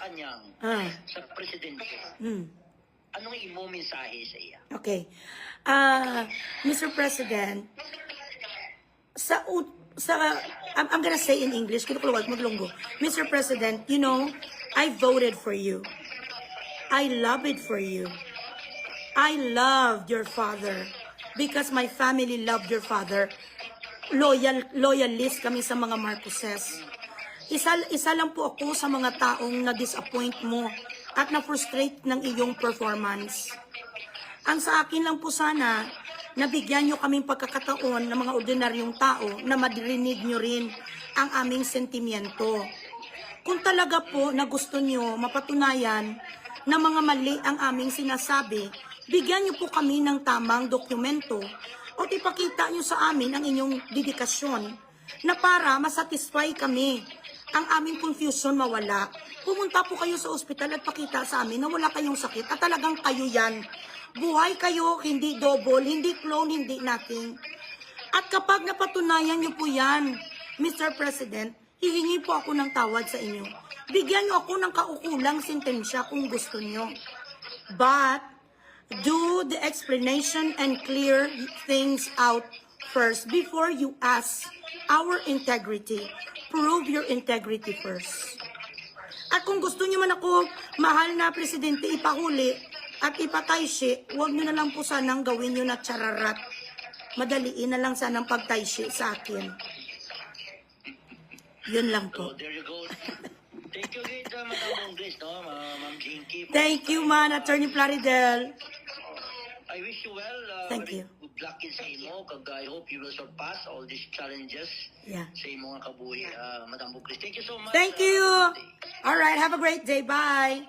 kanyang, sa presidente. Anong imo mensahe sa iya? Okay. Mr. President, I'm gonna say in English, kinukulawag, maglunggo. Mr. President, you know, I voted for you. I love it for you. I loved your father because my family loved your father. Loyalist kami sa mga Marcoses. Isa lang po ako sa mga taong na-disappoint mo at na-frustrate ng iyong performance. Ang sa akin lang po sana, nabigyan nyo kaming pagkakataon ng mga ordinaryong tao na madirinig nyo rin ang aming sentimiento. Kung talaga po na gusto nyo mapatunayan na mga mali ang aming sinasabi, bigyan nyo po kami ng tamang dokumento o ipakita nyo sa amin ang inyong dedikasyon na para masatisfy kami. Ang aming confusion mawala. Pumunta po kayo sa ospital at pakita sa amin na wala kayong sakit at talagang kayo yan. Buhay kayo, hindi double, hindi clone, hindi nothing. At kapag napatunayan nyo po yan, Mr. President, hihingi po ako ng tawad sa inyo. Bigyan nyo ako ng kaukulang sentensya kung gusto nyo. But, do the explanation and clear things out first before you ask our integrity. Prove your integrity first. At kung gusto nyo man ako, mahal na Presidente, ipahuli at ipatay siya, huwag nyo na lang po sanang gawin nyo na chararat. Madaliin na lang sanang pagtay siya sa akin. Yun lang po. So, there you go. Thank you again, Madam Grace, no? Ma'am Jinky. Thank you, man, Attorney Plaridel. I wish you well. Thank you. Good luck in sa imo. I hope you will surpass all these challenges Yeah. sa imo nga kabuhi, Madam Grace. Thank you so much. Thank you. All right, have a great day. Bye.